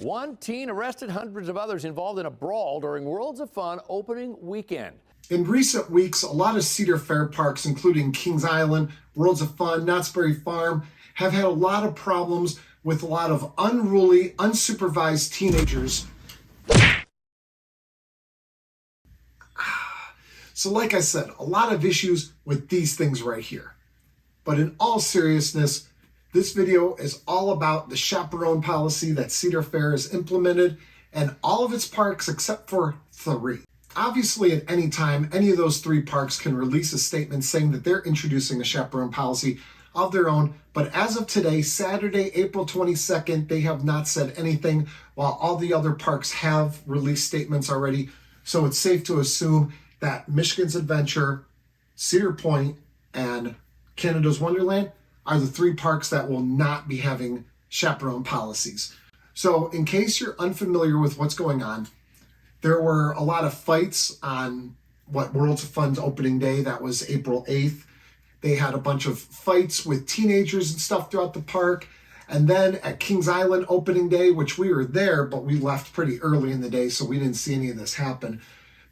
One teen arrested, hundreds of others involved in a brawl during Worlds of Fun opening weekend. In recent weeks, a lot of Cedar Fair parks, including Kings Island, Worlds of Fun, Knott's Berry Farm, have had a lot of problems with a lot of unruly, unsupervised teenagers. So like I said, a lot of issues with these things right here. But in all seriousness, this video is all about the chaperone policy that Cedar Fair has implemented and all of its parks except for 3. Obviously, at any time, any of those 3 parks can release a statement saying that they're introducing a chaperone policy of their own. But as of today, Saturday, April 22nd, they have not said anything, while all the other parks have released statements already. So it's safe to assume that Michigan's Adventure, Cedar Point, and Canada's Wonderland are the 3 parks that will not be having chaperone policies. So in case you're unfamiliar with what's going on, there were a lot of fights on Worlds of Fun's opening day. That was April 8th. They had a bunch of fights with teenagers and stuff throughout the park. And then at Kings Island opening day, which we were there, but we left pretty early in the day, so we didn't see any of this happen.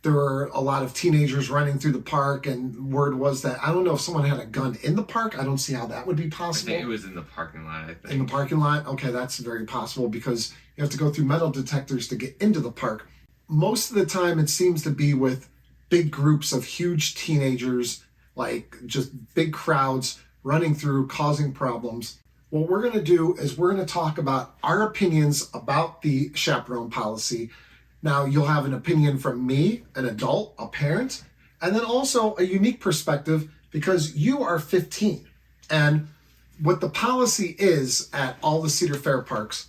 There were a lot of teenagers running through the park, and word was that, I don't know if someone had a gun in the park. I don't see how that would be possible. I think it was in the parking lot, I think. In the parking lot? Okay, that's very possible because you have to go through metal detectors to get into the park. Most of the time it seems to be with big groups of huge teenagers, like just big crowds running through, causing problems. What we're going to do is we're going to talk about our opinions about the chaperone policy. Now, you'll have an opinion from me, an adult, a parent, and then also a unique perspective because you are 15. And what the policy is at all the Cedar Fair parks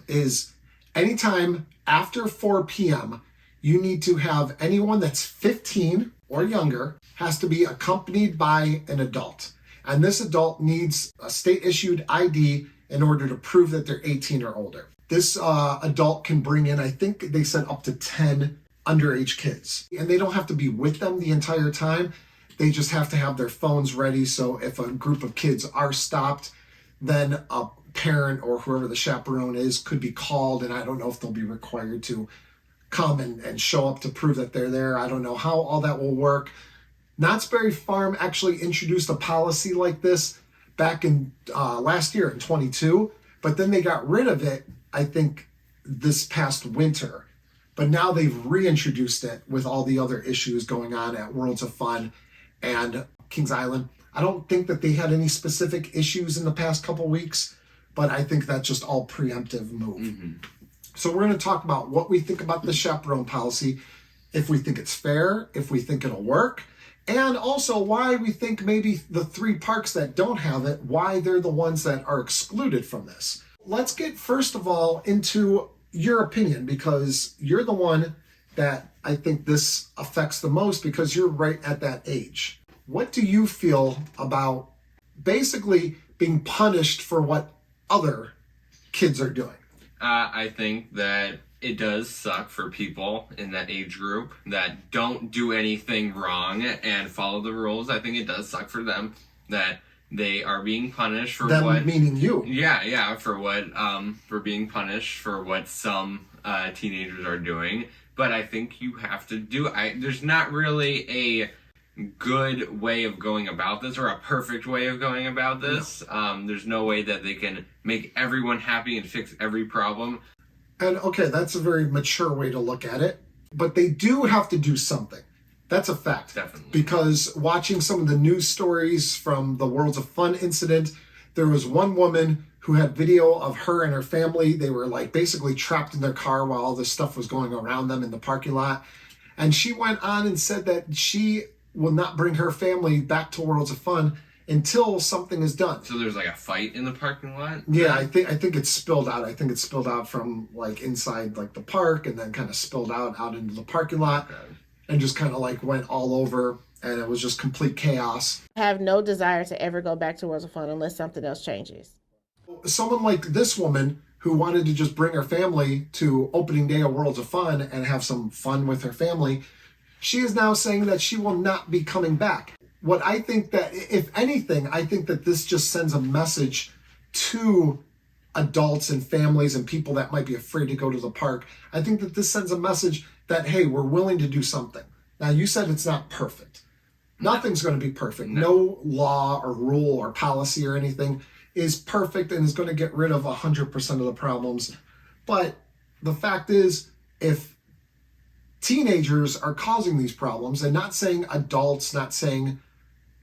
is anytime after 4 p.m., you need to have anyone that's 15 or younger has to be accompanied by an adult. And this adult needs a state-issued ID in order to prove that they're 18 or older. This adult can bring in, I think they said up to 10 underage kids. And they don't have to be with them the entire time. They just have to have their phones ready. So if a group of kids are stopped, then a parent or whoever the chaperone is could be called. And I don't know if they'll be required to come and show up to prove that they're there. I don't know how all that will work. Knott's Berry Farm actually introduced a policy like this back in last year in 22, but then they got rid of it, I think, this past winter. But now they've reintroduced it with all the other issues going on at Worlds of Fun and Kings Island. I don't think that they had any specific issues in the past couple weeks, but I think that's just all preemptive move. Mm-hmm. So we're going to talk about what we think about the chaperone policy, if we think it's fair, if we think it'll work, and also why we think maybe the 3 parks that don't have it, why they're the ones that are excluded from this. Let's get first of all into your opinion, because you're the one that I think this affects the most because you're right at that age. What do you feel about basically being punished for what other kids are doing? I think that it does suck for people in that age group that don't do anything wrong and follow the rules. I think it does suck for them that they are being punished for them, what... meaning you. Yeah, for being punished for what some teenagers are doing. But I think you have to do... there's not really a good way of going about this or a perfect way of going about this. No. There's no way that they can make everyone happy and fix every problem. And okay, that's a very mature way to look at it. But they do have to do something. That's a fact. Definitely. Because watching some of the news stories from the Worlds of Fun incident, there was one woman who had video of her and her family. They were like basically trapped in their car while all this stuff was going around them in the parking lot. And she went on and said that she will not bring her family back to Worlds of Fun until something is done. So there's like a fight in the parking lot? Yeah, I think it's spilled out. I think it's spilled out from like inside like the park and then kind of spilled out into the parking lot. Okay. And just kind of like went all over, and it was just complete chaos. I have no desire to ever go back to Worlds of Fun unless something else changes. Someone like this woman who wanted to just bring her family to opening day of Worlds of Fun and have some fun with her family, she is now saying that she will not be coming back. What I think that, if anything, I think that this just sends a message to adults and families and people that might be afraid to go to the park. I think that this sends a message that, hey, we're willing to do something. Now, you said it's not perfect. Nothing's going to be perfect. No law or rule or policy or anything is perfect and is going to get rid of 100% of the problems. But the fact is, if teenagers are causing these problems, and not saying adults, not saying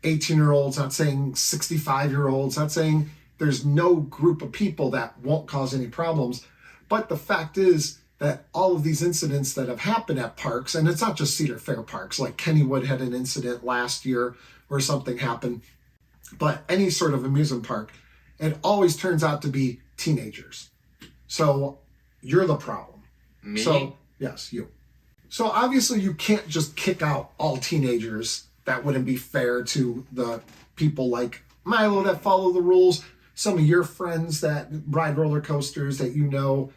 18-year-olds, not saying 65-year-olds, not saying there's no group of people that won't cause any problems, but the fact is that all of these incidents that have happened at parks, and it's not just Cedar Fair parks, like Kennywood had an incident last year where something happened, but any sort of amusement park, it always turns out to be teenagers. So you're the problem. Me? So, yes, you. So obviously you can't just kick out all teenagers. That wouldn't be fair to the people like Milo that follow the rules, some of your friends that ride roller coasters that you know,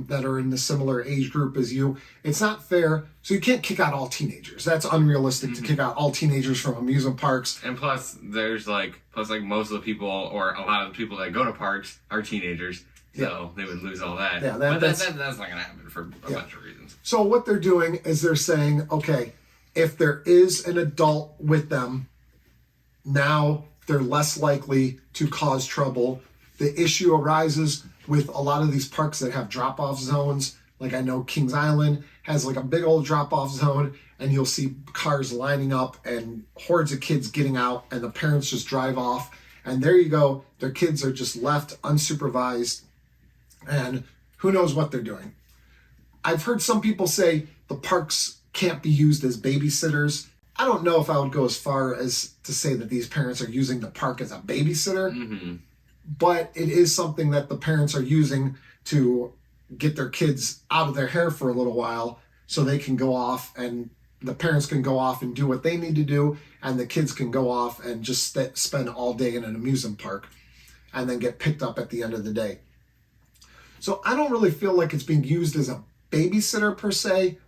that are in the similar age group as you. It's not fair. So you can't kick out all teenagers. That's unrealistic to kick out all teenagers from amusement parks. And plus most of the people, or a lot of the people that go to parks are teenagers. So they would lose all that. Yeah, but that's not going to happen for a bunch of reasons. So what they're doing is they're saying, okay, if there is an adult with them, now they're less likely to cause trouble. The issue arises with a lot of these parks that have drop-off zones. Like I know Kings Island has like a big old drop-off zone, and you'll see cars lining up and hordes of kids getting out, and the parents just drive off. And there you go. Their kids are just left unsupervised, and who knows what they're doing. I've heard some people say the parks can't be used as babysitters. I don't know if I would go as far as to say that these parents are using the park as a babysitter, but it is something that the parents are using to get their kids out of their hair for a little while so they can go off, and the parents can go off and do what they need to do, and the kids can go off and just spend all day in an amusement park and then get picked up at the end of the day. So I don't really feel like it's being used as a babysitter per se.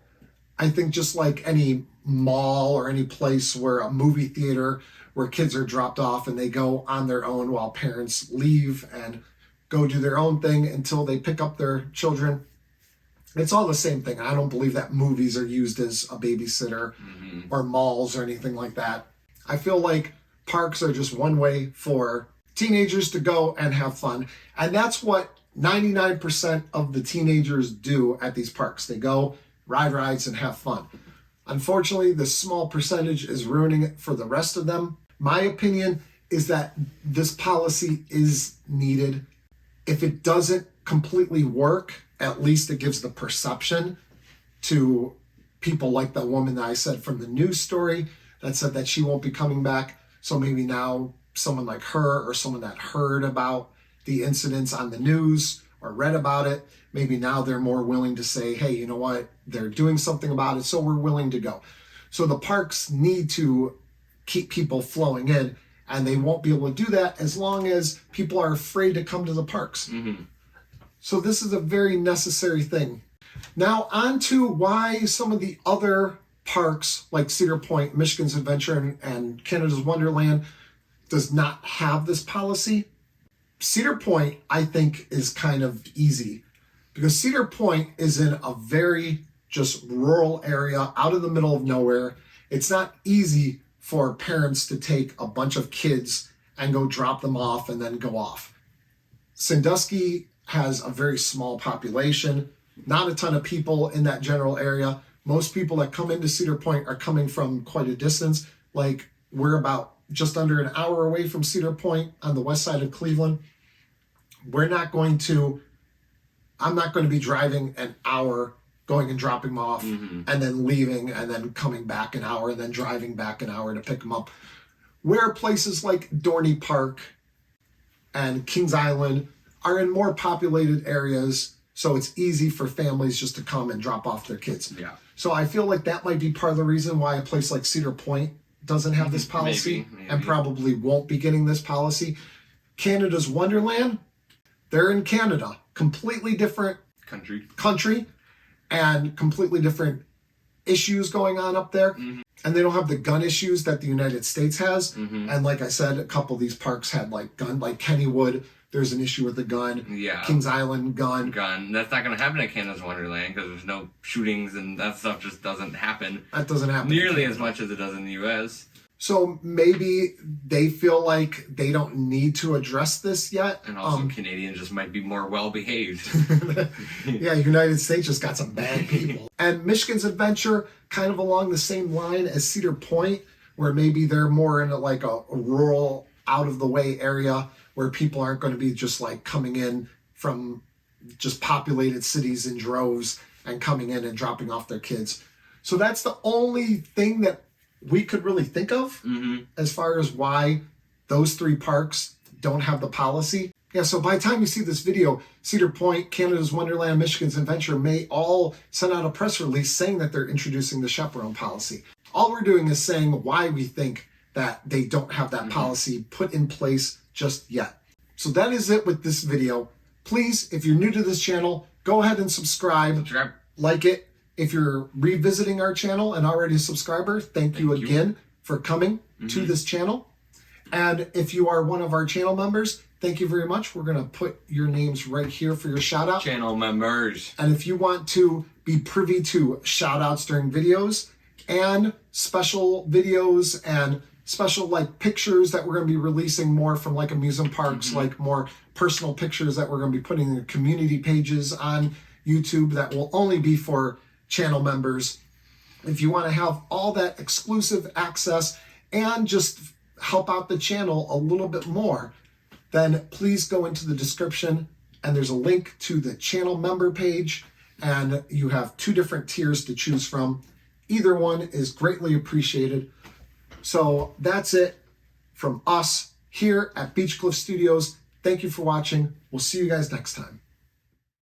I think just like any mall or any place where a movie theater where kids are dropped off and they go on their own while parents leave and go do their own thing until they pick up their children. It's all the same thing. I don't believe that movies are used as a babysitter or malls or anything like that. I feel like parks are just one way for teenagers to go and have fun. And that's what 99% of the teenagers do at these parks. They go, ride rides, and have fun. Unfortunately, the small percentage is ruining it for the rest of them. My opinion is that this policy is needed. If it doesn't completely work, at least it gives the perception to people like the woman that I said from the news story that said that she won't be coming back. So maybe now someone like her, or someone that heard about the incidents on the news or read about it, maybe now they're more willing to say, hey, you know what, they're doing something about it, so we're willing to go. So the parks need to keep people flowing in, and they won't be able to do that as long as people are afraid to come to the parks. So this is a very necessary thing. Now on to why some of the other parks like Cedar Point, Michigan's Adventure, and Canada's Wonderland does not have this policy. Cedar Point, I think, is kind of easy because Cedar Point is in a very just rural area out in the middle of nowhere. It's not easy for parents to take a bunch of kids and go drop them off and then go off. Sandusky has a very small population, not a ton of people in that general area. Most people that come into Cedar Point are coming from quite a distance. Like we're about just under an hour away from Cedar Point on the west side of Cleveland. I'm not going to be driving an hour going and dropping them off and then leaving and then coming back an hour and then driving back an hour to pick them up. Where places like Dorney Park and Kings Island are in more populated areas, so it's easy for families just to come and drop off their kids. Yeah. So I feel like that might be part of the reason why a place like Cedar Point doesn't have this policy maybe. And probably won't be getting this policy. Canada's Wonderland, they're in Canada, completely different country and completely different issues going on up there. And they don't have the gun issues that the United States has. And like I said, a couple of these parks had like Kennywood. there's an issue with the gun. Yeah. Kings Island gun. That's not going to happen at Canada's Wonderland because there's no shootings and that stuff just doesn't happen. That doesn't happen nearly as much as it does in the U.S. So maybe they feel like they don't need to address this yet. And also Canadians just might be more well-behaved. Yeah, United States just got some bad people. And Michigan's adventure, kind of along the same line as Cedar Point, where maybe they're more in like a rural, out-of-the-way area where people aren't going to be just like coming in from just populated cities in droves and coming in and dropping off their kids. So that's the only thing that we could really think of as far as why those three parks don't have the policy. Yeah, so by the time you see this video, Cedar Point, Canada's Wonderland, Michigan's Adventure may all send out a press release saying that they're introducing the chaperone policy. All we're doing is saying why we think that they don't have that policy put in place just yet. So that is it with this video. Please, if you're new to this channel, go ahead and subscribe, like it. If you're revisiting our channel and already a subscriber, thank you again for coming to this channel. And if you are one of our channel members, thank you very much. We're going to put your names right here for your shout out. Channel members. And if you want to be privy to shout outs during videos and special videos and special like pictures that we're going to be releasing more from like amusement parks, like more personal pictures that we're going to be putting in the community pages on YouTube that will only be for channel members. If you want to have all that exclusive access and just help out the channel a little bit more, then please go into the description and there's a link to the channel member page, and you have 2 different tiers to choose from. Either one is greatly appreciated. So that's it from us here at Beach Cliff Studios. Thank you for watching. We'll see you guys next time.